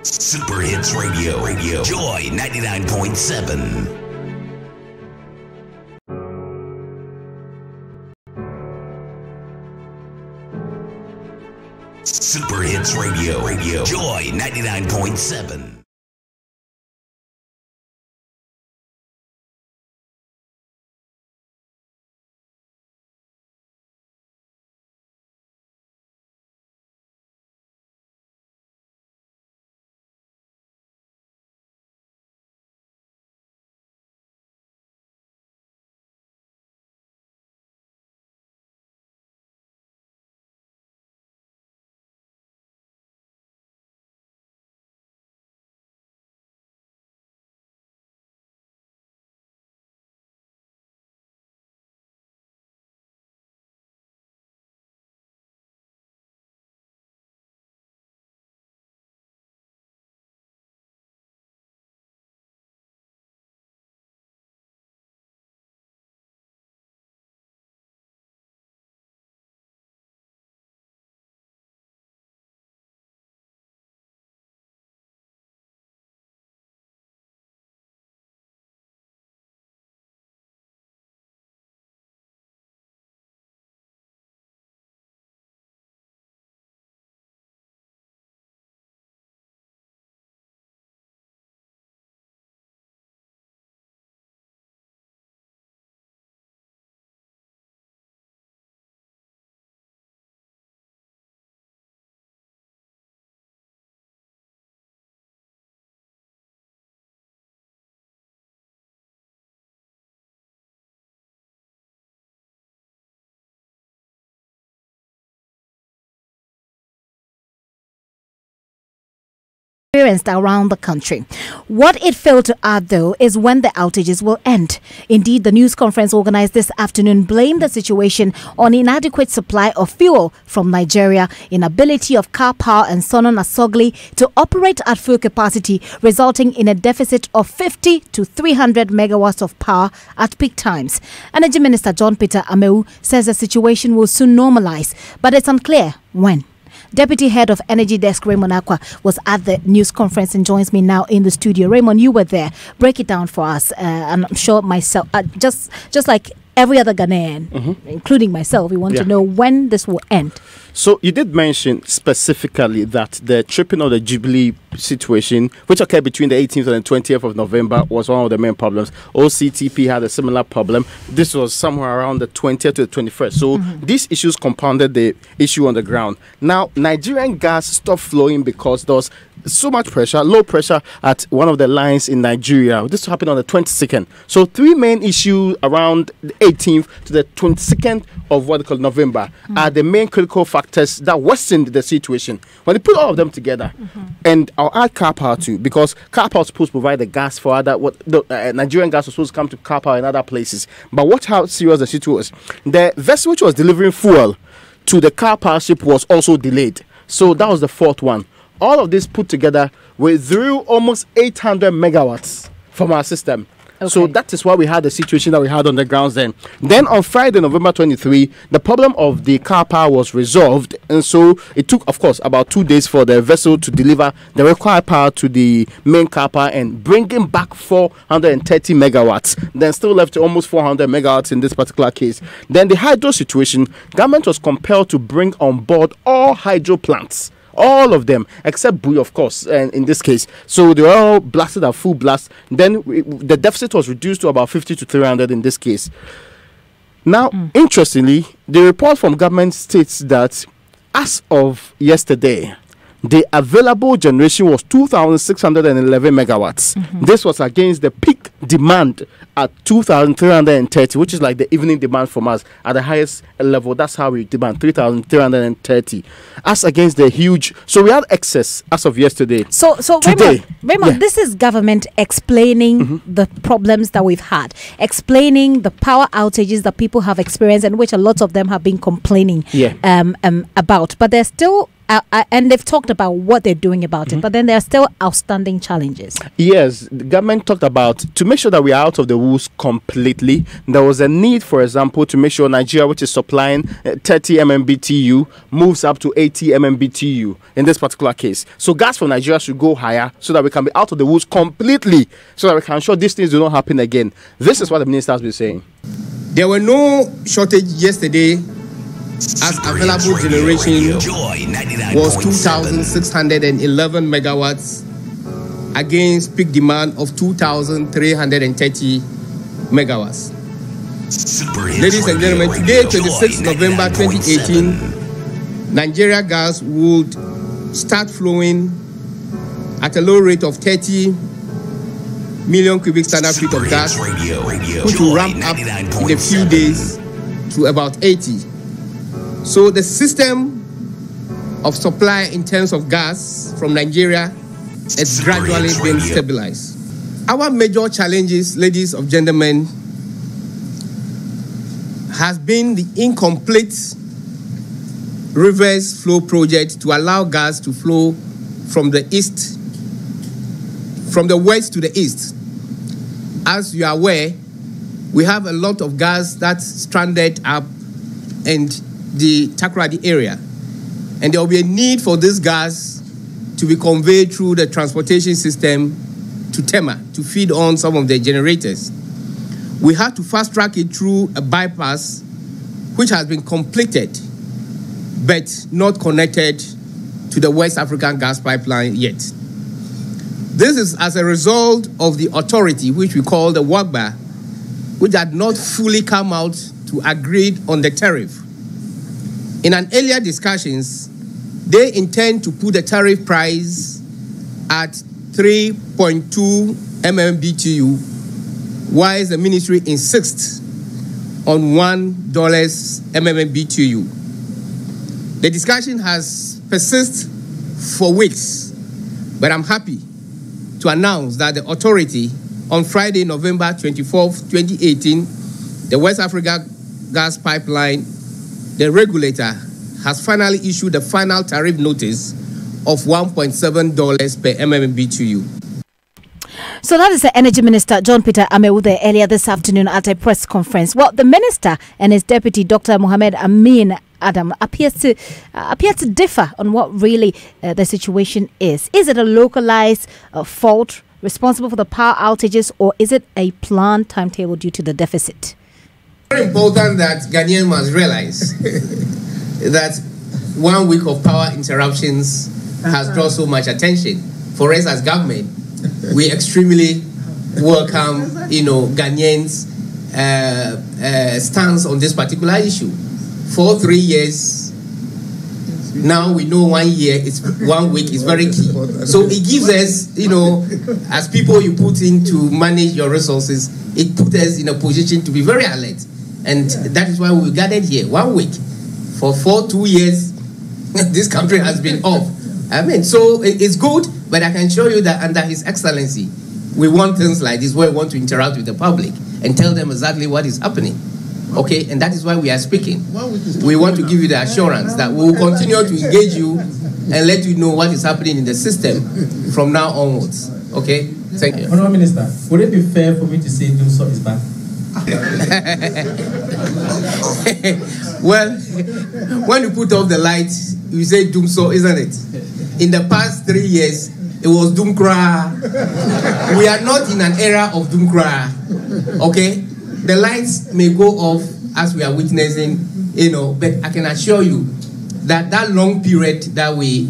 Super Hits Radio. Joy 99.7. Super Hits Radio. Joy 99.7. Experienced around the country. What it failed to add, though, is when the outages will end. Indeed, the news conference organized this afternoon blamed the situation on inadequate supply of fuel from Nigeria, inability of Car Power and Sonon Asogli to operate at full capacity, resulting in a deficit of 50 to 300 megawatts of power at peak times. Energy Minister John Peter Amewu says the situation will soon normalize, but it's unclear when. Deputy Head of Energy Desk Raymond Akwa was at the news conference and joins me now in the studio. Raymond, you were there. Break it down for us. And I'm sure myself, just like every other Ghanaian, including myself, we want to know when this will end. So you did mention specifically that the tripping of the Jubilee situation, which occurred between the 18th and the 20th of November, was one of the main problems. OCTP had a similar problem. This was somewhere around the 20th to the 21st. So these issues compounded the issue on the ground. Now, Nigerian gas stopped flowing because there was so much pressure, low pressure at one of the lines in Nigeria. This happened on the 22nd. So three main issues around the 18th to the 22nd of what they call November are the main critical factors that worsened the situation. When they put all of them together, and I'll add Car Power too, because Car Power was supposed to provide the gas for other, Nigerian gas was supposed to come to Car Power in other places. But watch how serious the situation was. The vessel which was delivering fuel to the Car Power ship was also delayed. So that was the fourth one. All of this put together withdrew almost 800 megawatts from our system. Okay. So that is why we had the situation that we had on the grounds then. Then on Friday, November 23, the problem of the Car Power was resolved. And so it took, of course, about 2 days for the vessel to deliver the required power to the main Car Power and bringing back 430 megawatts. Then still left almost 400 megawatts in this particular case. Then the hydro situation, government was compelled to bring on board all hydro plants. All of them, except Bui, of course, and in this case. So they were all blasted at full blast. Then the deficit was reduced to about 50 to 300 in this case. Now, interestingly, the report from government states that as of yesterday, the available generation was 2,611 megawatts. This was against the peak demand at 2,330, which is like the evening demand from us at the highest level. That's how we demand 3,330. As against the huge, so we had excess as of yesterday. So today, Raymond, this is government explaining the problems that we've had, explaining the power outages that people have experienced and which a lot of them have been complaining about. But there's still and they've talked about what they're doing about it, but then there are still outstanding challenges. Yes, the government talked about to make sure that we are out of the woods completely. There was a need, for example, to make sure Nigeria, which is supplying 30 MMBTU, moves up to 80 MMBTU in this particular case. So gas from Nigeria should go higher so that we can be out of the woods completely, so that we can ensure these things do not happen again. This is what the minister has been saying. There were no shortage yesterday, as available generation was 2,611 megawatts against peak demand of 2,330 megawatts. Ladies and gentlemen, today, 26 November 2018, Nigeria gas would start flowing at a low rate of 30 million cubic standard feet of gas, which will ramp up in a few days to about 80. So the system of supply in terms of gas from Nigeria is gradually being stabilized. Our major challenges, ladies and gentlemen, has been the incomplete reverse flow project to allow gas to flow from the east, from the west to the east. As you are aware, we have a lot of gas that's stranded up in the Takoradi area. And there will be a need for this gas to be conveyed through the transportation system to Tema to feed on some of the generators. We had to fast track it through a bypass which has been completed but not connected to the West African gas pipeline yet. This is as a result of the authority, which we call the WAGBA, which had not fully come out to agree on the tariff. In an earlier discussions, they intend to put the tariff price at 3.2 MMBTU, while the ministry insists on $1 MMBTU. The discussion has persisted for weeks, but I'm happy to announce that the authority on Friday, November 24th, 2018, the West Africa Gas Pipeline, the regulator, has finally issued a final tariff notice of $1.7 per MMBTU. So that is the Energy Minister, John Peter Amewude, earlier this afternoon at a press conference. Well, the Minister and his Deputy, Dr. Mohamed Amin Adam, appear to differ on what really the situation is. Is it a localized fault responsible for the power outages, or is it a planned timetable due to the deficit? Very important that Ghanaians must realize that 1 week of power interruptions has drawn so much attention. For us as government, we extremely welcome, Ghanaians' stance on this particular issue. For 3 years, now we know 1 year, 1 week is very key. So it gives us, as people you put in to manage your resources, it puts us in a position to be very alert. And that is why we gathered here 1 week. For 2 years, this country has been off. So it's good, but I can show you that under His Excellency, we want things like this where we want to interact with the public and tell them exactly what is happening. Okay, and that is why we are speaking. We want to give you the assurance that we will continue to engage you and let you know what is happening in the system from now onwards. Okay, thank you. Honourable Minister, would it be fair for me to say Dumsor is back? Well, when you put off the lights, you say Dumsor, isn't it? In the past 3 years, it was Dumkra. We are not in an era of Dumkra. Okay? The lights may go off as we are witnessing, but I can assure you that that long period that we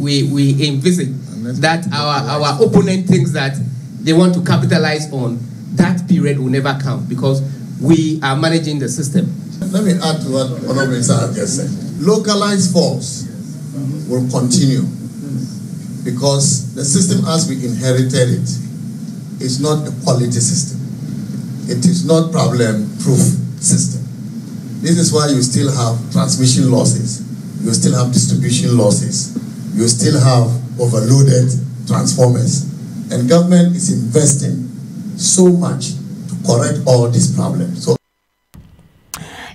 envisage, that our opponent thinks that they want to capitalize on, that period will never come because we are managing the system. Let me add to what Honorable Minister just said. Localized faults will continue because the system as we inherited it is not a quality system. It is not problem-proof system. This is why you still have transmission losses. You still have distribution losses. You still have overloaded transformers. And government is investing so much to correct all these problems. So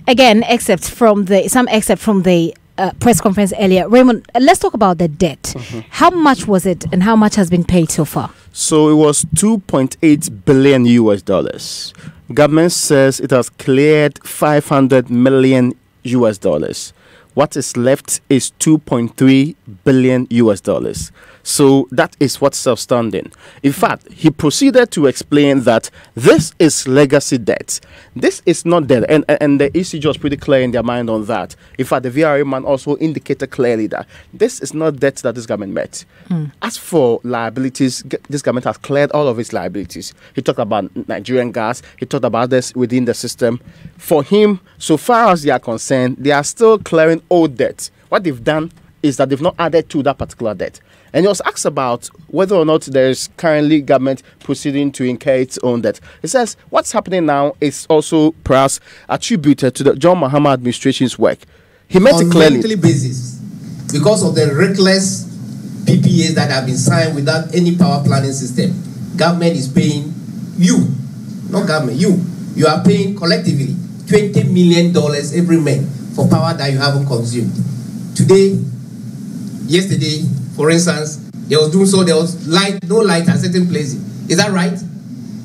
again, some excerpt from the press conference earlier. Raymond, let's talk about the debt. How much was it and how much has been paid so far? So it was 2.8 billion US dollars. Government says it has cleared 500 million US dollars. What is left is 2.3 billion US dollars. So that is what's outstanding. In fact, he proceeded to explain that this is legacy debt. This is not debt. And the ECG was pretty clear in their mind on that. In fact, the VRA man also indicated clearly that this is not debt that this government met. As for liabilities, this government has cleared all of its liabilities. He talked about Nigerian gas. He talked about this within the system. For him, so far as they are concerned, they are still clearing old debt. What they've done is that they've not added to that particular debt. And he was asked about whether or not there is currently government proceeding to incur its own debt. He says what's happening now is also perhaps attributed to the John Mahama administration's work. He made it clearly. On a monthly basis, because of the reckless PPAs that have been signed without any power planning system, government is paying you, not government, you are paying collectively $20 million every month for power that you haven't consumed. Yesterday, for instance, there was no light at certain places. Is that right?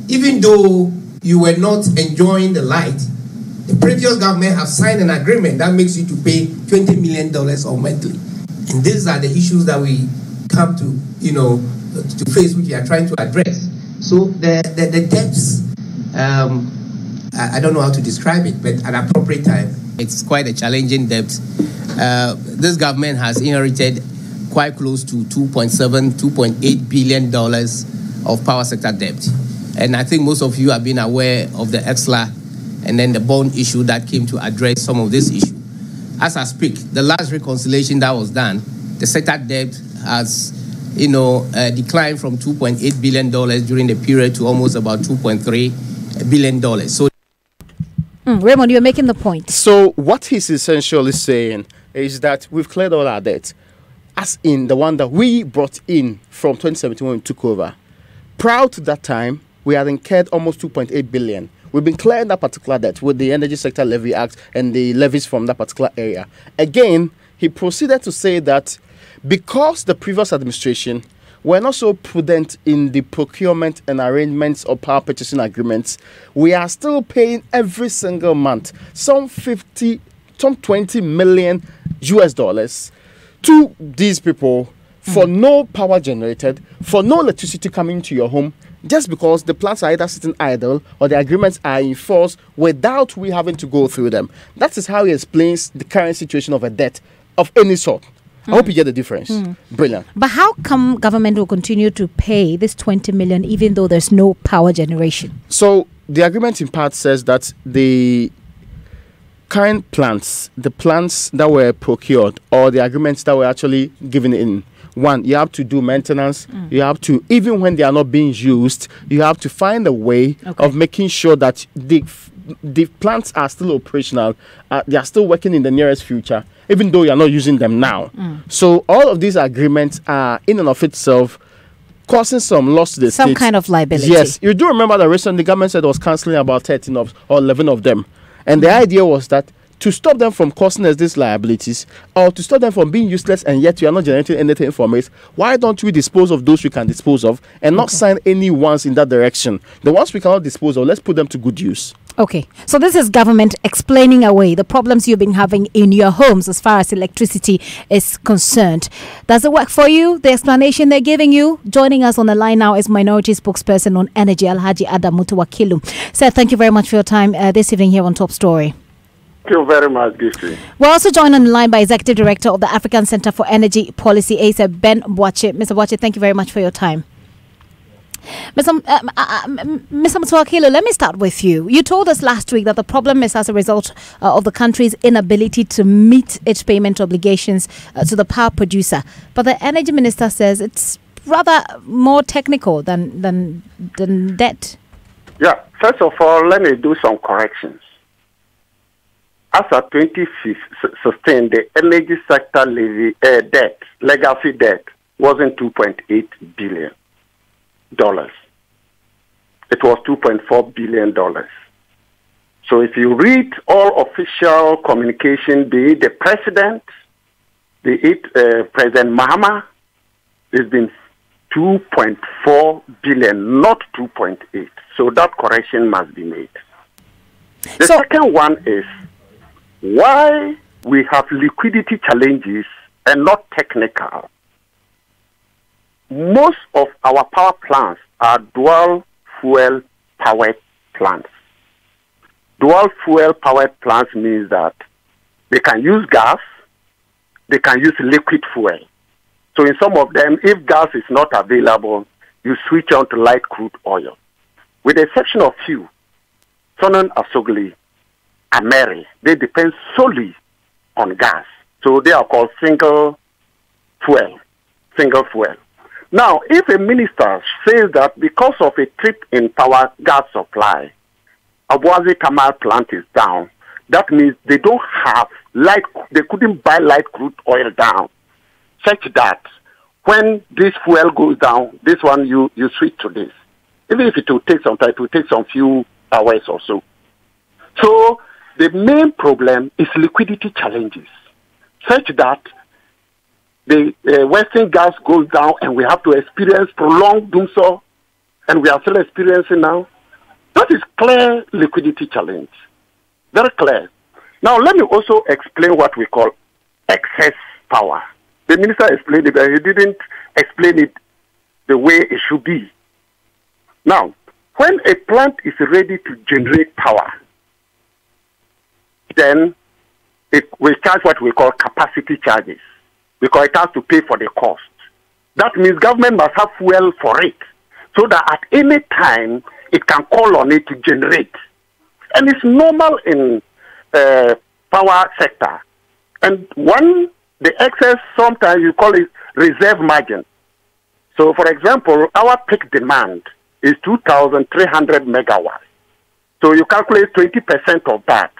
Even though you were not enjoying the light, the previous government have signed an agreement that makes you to pay $20 million or monthly. And these are the issues that we come to face, which we are trying to address. So the debts, I don't know how to describe it, but at an appropriate time, it's quite a challenging debt. This government has inherited quite close to $2.8 billion of power sector debt. And I think most of you have been aware of the EXLA and then the bond issue that came to address some of this issue. As I speak, the last reconciliation that was done, the sector debt has declined from $2.8 billion during the period to almost about $2.3 billion. So, Raymond, you're making the point. So what he's essentially saying is that we've cleared all our debt, as in the one that we brought in from 2017 when we took over. Prior to that time, we had incurred almost 2.8 billion. We've been clearing that particular debt with the Energy Sector Levy Act and the levies from that particular area. Again, he proceeded to say that because the previous administration were not so prudent in the procurement and arrangements of power purchasing agreements, we are still paying every single month some 20 million US dollars to these people for no power generated, for no electricity coming to your home, just because the plants are either sitting idle or the agreements are in force without we having to go through them. That is how he explains the current situation of a debt of any sort. I hope you get the difference. Brilliant. But how come government will continue to pay this 20 million even though there's no power generation? So the agreement in part says that the current plants, the plants that were procured or the agreements that were actually given in, one, you have to do maintenance. You have to, even when they are not being used, you have to find a way of making sure that the plants are still operational. They are still working in the nearest future, even though you are not using them now. So all of these agreements are in and of itself causing some loss to the state. Some kind of liability. Yes. You do remember that recently the government said it was cancelling about 13 or 11 of them. And the idea was that to stop them from causing us these liabilities or to stop them from being useless and yet we are not generating anything from it, why don't we dispose of those we can dispose of and not sign any ones in that direction? The ones we cannot dispose of, let's put them to good use. Okay, so this is government explaining away the problems you've been having in your homes as far as electricity is concerned. Does it work for you? The explanation they're giving you? Joining us on the line now is Minority Spokesperson on Energy, Alhaji Adam Mutuwakilu. Sir, thank you very much for your time this evening here on Top Story. Thank you very much, Gifty. We're also joined on the line by Executive Director of the African Center for Energy Policy, ACE, Ben Boakye. Mr. Boakye, thank you very much for your time. Mr. Mutuwakilu, let me start with you. You told us last week that the problem is as a result of the country's inability to meet its payment obligations to the power producer. But the Energy Minister says it's rather more technical than debt. Yeah, first of all, let me do some corrections. As of 2016, the energy sector levy debt, legacy debt, wasn't $2.8 billion. It was $2.4 billion. So if you read all official communication, be it the president President Mahama, it's been 2.4 billion, not 2.8. So that correction must be made. The second one is why we have liquidity challenges and not technical. Most of our power plants are dual fuel powered plants. Dual fuel powered plants means that they can use gas, they can use liquid fuel. So in some of them, if gas is not available, you switch on to light crude oil. With the exception of few, Sonon Asogli and Mary, they depend solely on gas. So they are called single fuel. Now, if a minister says that because of a trip in power gas supply, Abuazi Kamal plant is down, that means they don't have they couldn't buy light crude oil down, such that when this fuel goes down, this one you switch to this. Even if it will take some time, it will take some few hours or so. So the main problem is liquidity challenges, such that the Western gas goes down and we have to experience prolonged doomsday, and we are still experiencing now. That is clear liquidity challenge. Very clear. Now, let me also explain what we call excess power. The minister explained it, but he didn't explain it the way it should be. Now, when a plant is ready to generate power, then we charge what we call capacity charges, because it has to pay for the cost. That means government must have fuel for it, so that at any time it can call on it to generate. And it's normal in power sector. And the excess, sometimes you call it reserve margin. So, for example, our peak demand is 2,300 megawatts. So you calculate 20% of that.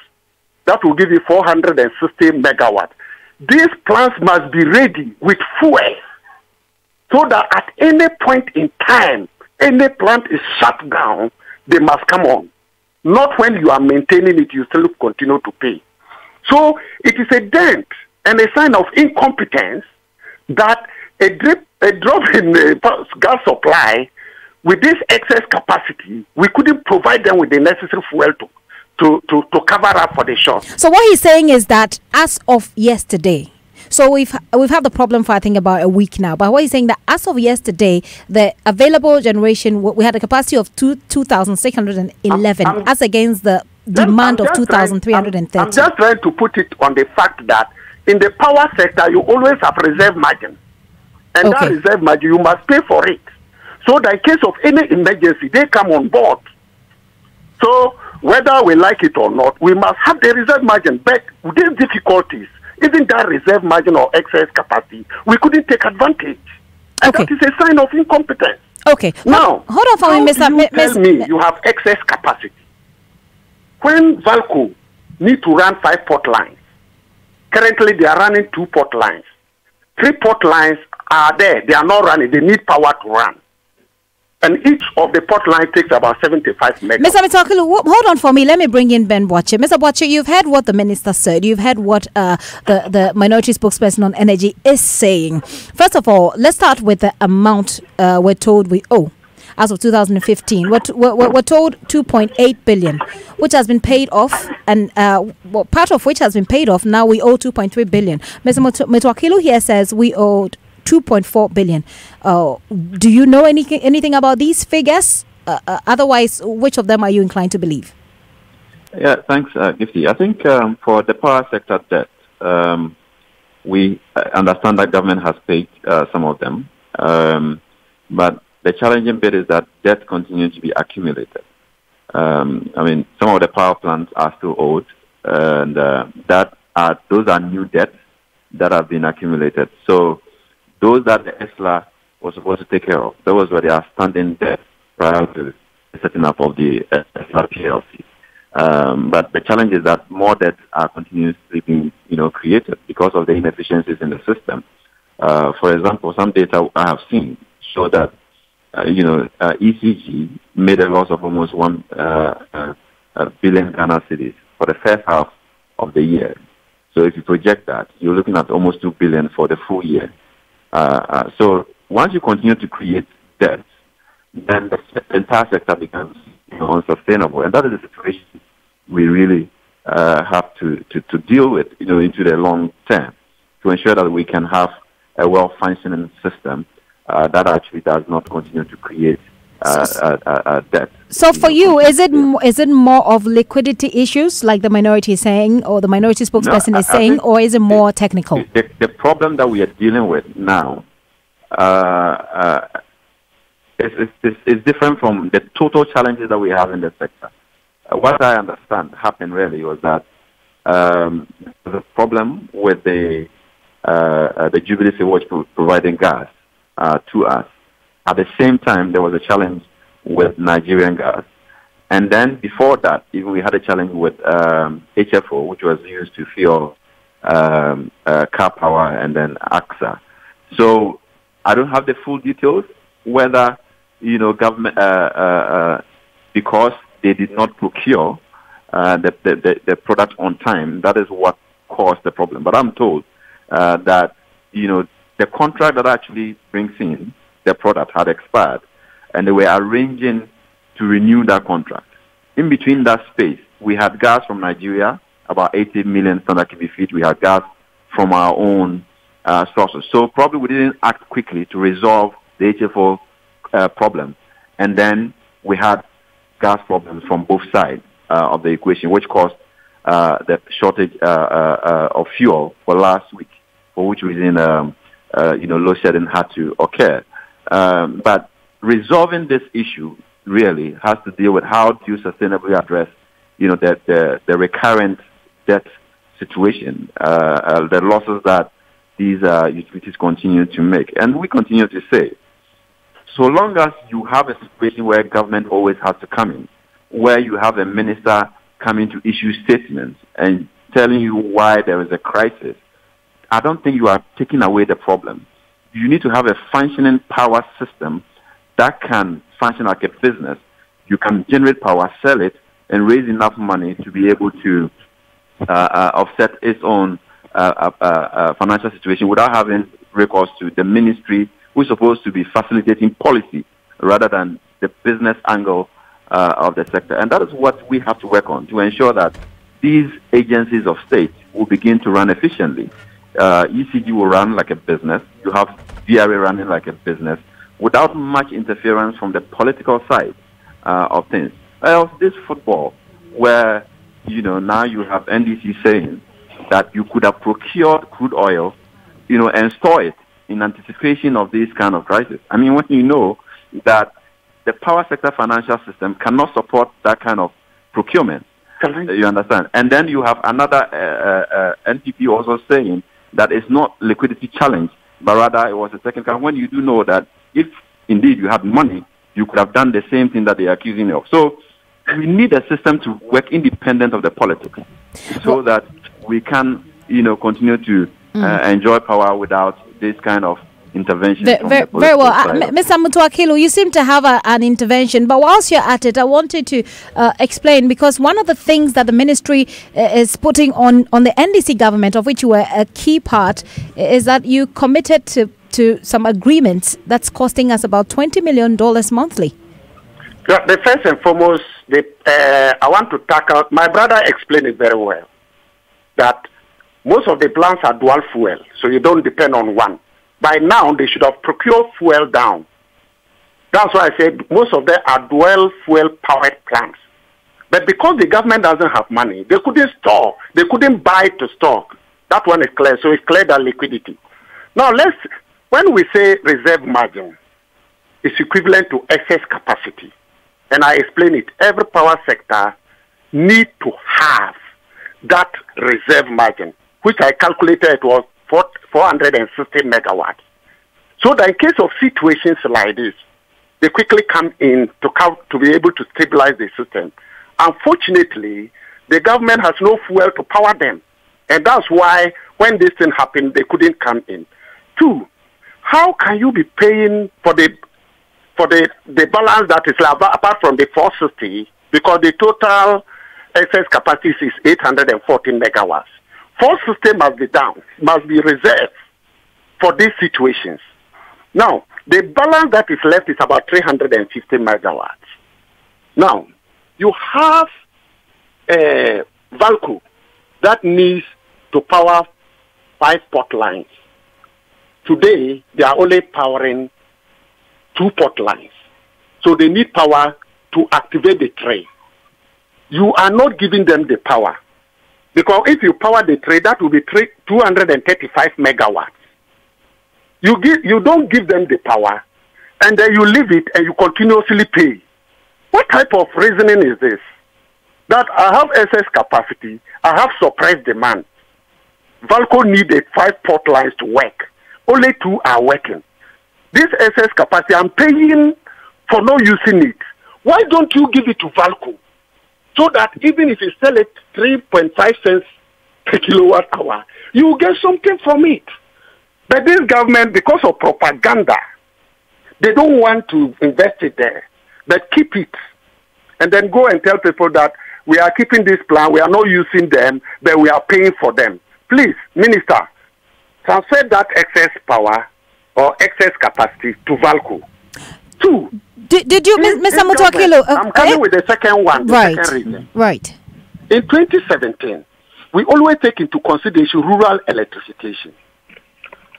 That will give you 460 megawatts. These plants must be ready with fuel, so that at any point in time, any plant is shut down, they must come on. Not when you are maintaining it, you still continue to pay. So it is a dent and a sign of incompetence that a drop in the gas supply with this excess capacity, we couldn't provide them with the necessary fuel to cover up for the short. So what he's saying is that as of yesterday, so we've had the problem for I think about a week now, but what he's saying that as of yesterday, the available generation, we had a capacity of 2,611 as against the demand of 2,330. I'm just trying to put it on the fact that in the power sector, you always have reserve margin. And that reserve margin, you must pay for it. So that in case of any emergency, they come on board. So whether we like it or not, we must have the reserve margin. But with these difficulties, even that reserve margin or excess capacity, we couldn't take advantage. And that is a sign of incompetence. Okay. Now, hold on for me, Mr. Tell me you have excess capacity. When Valco need to run 5 port lines, currently they are running 2 port lines. 3 port lines are there. They are not running. They need power to run. And each of the port lines takes about 75 megawatts. Mr. Metawakilu, hold on for me. Let me bring in Ben Boakye. Mr. Boakye, you've heard what the minister said. You've heard what the minority spokesperson on energy is saying. First of all, let's start with the amount we're told we owe. As of 2015, we're told 2.8 billion, which has been paid off, and part of which has been paid off. Now we owe 2.3 billion. Mr. Metawakilu here says we owed 2.4 billion. Do you know anything about these figures? Otherwise, which of them are you inclined to believe? Yeah, thanks, Gifty. I think for the power sector debt, we understand that government has paid some of them, but the challenging bit is that debt continues to be accumulated. I mean, some of the power plants are still owed, and those are new debts that have been accumulated. So those that the ESLA was supposed to take care of, those were the outstanding debts prior to the setting up of the ESLA PLC. But the challenge is that more debts are continuously being, created because of the inefficiencies in the system. For example, some data I have seen show that ECG made a loss of almost 1 billion Ghana cedis for the first half of the year. So if you project that, you're looking at almost 2 billion for the full year. So once you continue to create debt, then the entire sector becomes unsustainable, and that is the situation we really have to deal with, into the long term, to ensure that we can have a well-functioning system that actually does not continue to create debt. So for you, is it more of liquidity issues, like the minority is saying, or the minority spokesperson is saying, or is it more technical? The problem that we are dealing with now is different from the total challenges that we have in the sector. What I understand happened really was that the problem with the Jubilee Seawatch providing gas to us. At the same time, there was a challenge with Nigerian gas. And then before that, even we had a challenge with HFO, which was used to fuel Car Power and then AXA. So I don't have the full details whether, government, because they did not procure the product on time, that is what caused the problem. But I'm told that, the contract that actually brings in the product had expired, and they were arranging to renew that contract. In between that space, we had gas from Nigeria, about 80 million standard cubic feet. We had gas from our own sources. So probably we didn't act quickly to resolve the HFO problem. And then we had gas problems from both sides of the equation, which caused the shortage of fuel for last week, for which reason, load shedding had to occur. But resolving this issue really has to deal with how do you sustainably address, the recurrent debt situation, the losses that these utilities continue to make. And we continue to say, so long as you have a situation where government always has to come in, where you have a minister coming to issue statements and telling you why there is a crisis, I don't think you are taking away the problem. You need to have a functioning power system that can function like a business. You can generate power, sell it, and raise enough money to be able to offset its own financial situation without having recourse to the ministry, who is supposed to be facilitating policy rather than the business angle of the sector. And that is what we have to work on to ensure that these agencies of state will begin to run efficiently. ECG will run like a business. You have DRA running like a business without much interference from the political side of things. Else, this football, where, now you have NDC saying that you could have procured crude oil, and store it in anticipation of this kind of crisis. I mean, when you know that the power sector financial system cannot support that kind of procurement, you understand? And then you have another NPP also saying that it's not liquidity challenge, but rather it was a second kind. When you do know that if indeed you had money, you could have done the same thing that they are accusing you of. So we need a system to work independent of the politics, so that we can, continue to enjoy power without this kind of intervention. Very well. Mr. Mutuakilu, you seem to have an intervention, but whilst you're at it, I wanted to explain, because one of the things that the ministry is putting on the NDC government, of which you were a key part, is that you committed to some agreements that's costing us about $20 million monthly. Yeah, the first and foremost, I want to tackle, my brother explained it very well, that most of the plants are dual fuel, so you don't depend on one. By now, they should have procured fuel down. That's why I said most of them are dual fuel powered plants. But because the government doesn't have money, they couldn't store. They couldn't buy to stock. That one is clear. So it's clear that liquidity. Now, when we say reserve margin, it's equivalent to excess capacity. And I explain it. Every power sector need to have that reserve margin, which I calculated it was 460 megawatts. So that in case of situations like this, they quickly come in to be able to stabilize the system. Unfortunately, the government has no fuel to power them. And that's why when this thing happened, they couldn't come in. Two, how can you be paying for the balance that is apart from the 460, because the total excess capacity is 814 megawatts. Force system must be down, must be reserved for these situations. Now, the balance that is left is about 350 megawatts. Now, you have Valco that needs to power 5 port lines. Today, they are only powering 2 port lines. So they need power to activate the tray. You are not giving them the power. Because if you power the tray, that will be 235 megawatts. You don't give them the power, and then you leave it and you continuously pay. What type of reasoning is this? That I have excess capacity, I have suppressed demand. Valco needed 5 port lines to work. Only 2 are working. This excess capacity, I'm paying for not using it. Why don't you give it to Valco? So that even if you sell it 3.5 cents per kilowatt hour, you will get something from it. But this government, because of propaganda, they don't want to invest it there, but keep it. And then go and tell people that we are keeping this plan, we are not using them, but we are paying for them. Please, Minister, transfer that excess power or excess capacity to Valco. 2. Did you, Mr. Mutuakilu? I'm coming with the second one, the second reason. Right. In 2017, we always take into consideration rural electrification.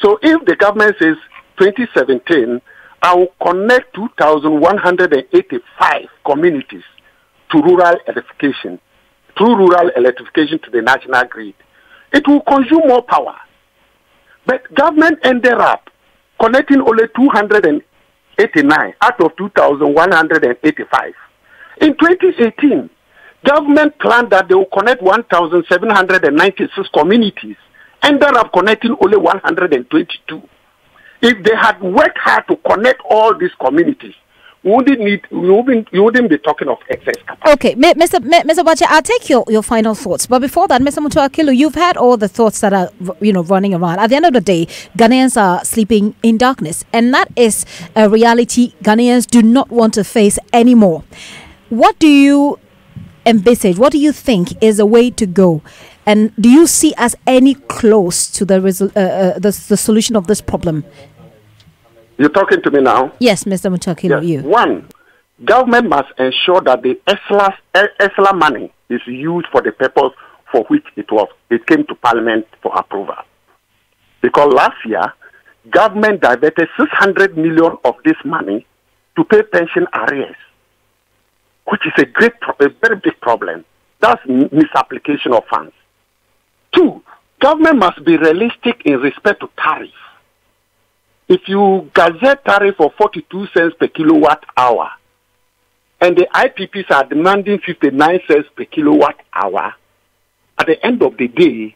So if the government says 2017, I will connect 2,185 communities to rural electrification, through rural electrification to the national grid, it will consume more power. But government ended up connecting only 289 out of 2,185. In 2018, government planned that they will connect 1,796 communities, ended up connecting only 122. If they had worked hard to connect all these communities, you wouldn't be talking of excess capacity. Okay, Mr. Bache, I'll take your final thoughts. But before that, Mr. Mutuakilu, you've had all the thoughts that are running around. At the end of the day, Ghanaians are sleeping in darkness, and that is a reality Ghanaians do not want to face anymore. What do you envisage? What do you think is a way to go? And do you see us any close to the solution of this problem? You're talking to me now? Yes, Mr. Mutuakilu, you. 1, government must ensure that the ESLA money is used for the purpose for which it came to Parliament for approval. Because last year, government diverted 600 million of this money to pay pension arrears, which is a very big problem. That's misapplication of funds. 2, government must be realistic in respect to tariff. If you gazette tariff of 42 cents per kilowatt hour, and the IPPs are demanding 59 cents per kilowatt hour, at the end of the day,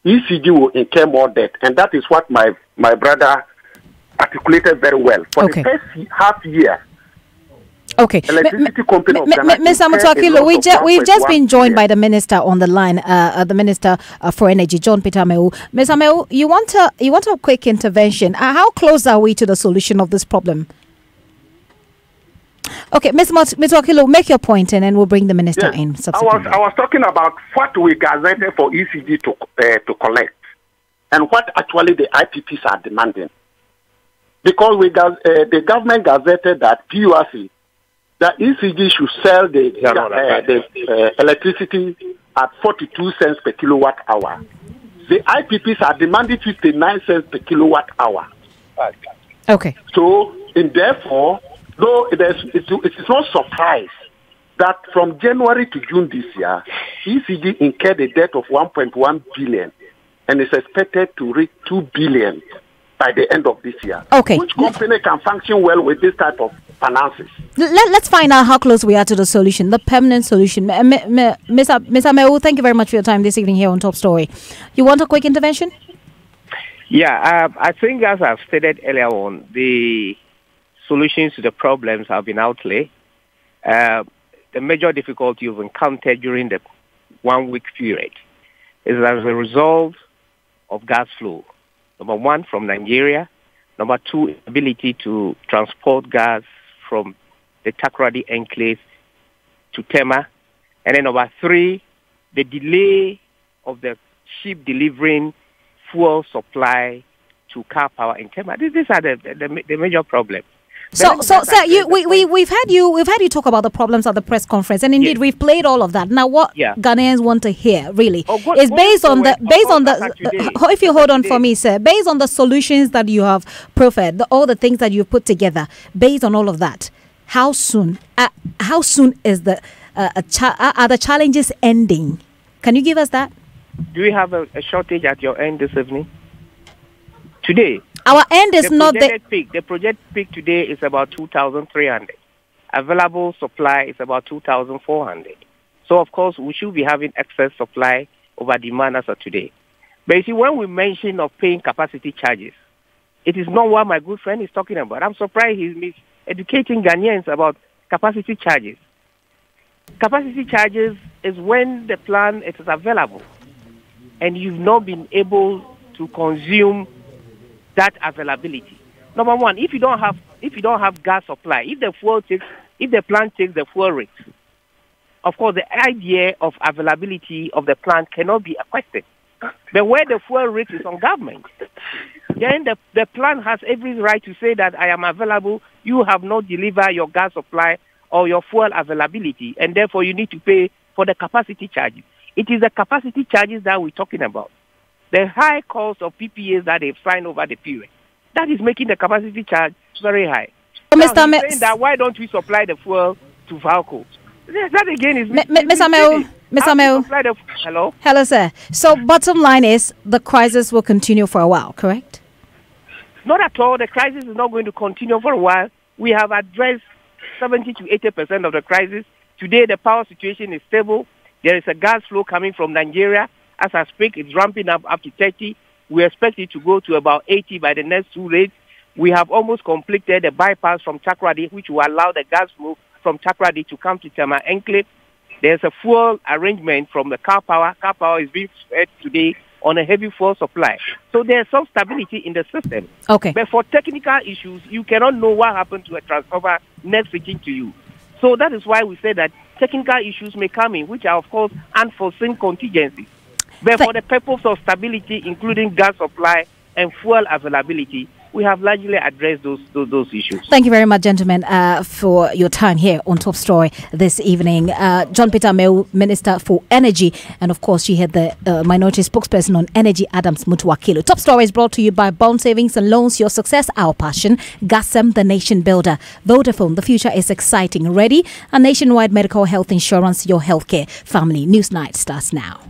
ECG will incur more debt. And that is what my brother articulated very well. For the first half year, okay. Mr. Mutuakilu, we've just been joined by the minister on the line, the Minister for Energy, John Peter Amewu. Mr. Amewu, you want a quick intervention. How close are we to the solution of this problem? Okay, Mr. Mutuakilu, make your point and then we'll bring the minister in subsequently. I was talking about what we gazetted for ECG to collect and what actually the IPPs are demanding. Because the government gazetted that PURC, that ECG should sell the electricity at 42 cents per kilowatt hour. The IPPs are demanding 59 cents per kilowatt hour. Okay. So, and therefore, though it is not surprise that from January to June this year, ECG incurred a debt of 1.1 billion and is expected to reach 2 billion by the end of this year. Okay. Which company can function well with this type of finances? Let's find out how close we are to the solution, the permanent solution. Mr. Amewu, thank you very much for your time this evening here on Top Story. You want a quick intervention? Yeah, I think as I've stated earlier on, the solutions to the problems have been outlaid. The major difficulty you've encountered during the 1 week period is as a result of gas flow. Number 1, from Nigeria. Number 2, ability to transport gas from the Takoradi enclave to Tema. And then number 3, the delay of the ship delivering fuel supply to car power in Tema. These are the major problems. So, sir, we've had you talk about the problems at the press conference, and indeed we've played all of that. Now, what Ghanaians want to hear really is based on the if you hold on for me, sir, based on the solutions that you have proffered, all the things that you've put together, based on all of that, how soon is are the challenges ending? Can you give us that? Do we have a shortage at your end this evening? Today, our end is not the peak. The project peak today is about 2,300. Available supply is about 2,400. So, of course, we should be having excess supply over demand as of today. But you see, when we mention of paying capacity charges, it is not what my good friend is talking about. I'm surprised he's miseducating Ghanaians about capacity charges. Capacity charges is when the plant is available and you've not been able to consume that availability. Number one, if you don't have gas supply, if the plant takes the fuel rate, of course the idea of availability of the plant cannot be a question. But where the fuel rate is on government, then the plant has every right to say that I am available, you have not delivered your gas supply or your fuel availability, and therefore you need to pay for the capacity charges. It is the capacity charges that we're talking about. The high cost of PPAs that they've signed over the period, that is making the capacity charge very high. Now, saying that why don't we supply the fuel to Valco? That again is... Mr. Ameo. Hello? Hello, sir. So bottom line is the crisis will continue for a while, correct? Not at all. The crisis is not going to continue for a while. We have addressed 70 to 80% of the crisis. Today, the power situation is stable. There is a gas flow coming from Nigeria. As I speak, it's ramping up to 30. We expect it to go to about 80 by the next 2 days. We have almost completed the bypass from Takoradi, which will allow the gas flow from Takoradi to come to Tema Enclave. There's a fuel arrangement from the car power. Car power is being fed today on a heavy fuel supply. So there's some stability in the system. Okay. But for technical issues, you cannot know what happened to a transformer next switching to you. So that is why we say that technical issues may come in, which are, of course, unforeseen contingencies. But for the purpose of stability, including gas supply and fuel availability, we have largely addressed those issues. Thank you very much, gentlemen, for your time here on Top Story this evening. John Peter Ameo, Minister for Energy, and of course, you had the minority spokesperson on energy, Adams Mutuakilo. Top Story is brought to you by Bond Savings and Loans, your success, our passion. GASM, the nation builder. Vodafone, the future is exciting. Ready? A nationwide medical health insurance, your healthcare family. Newsnight starts now.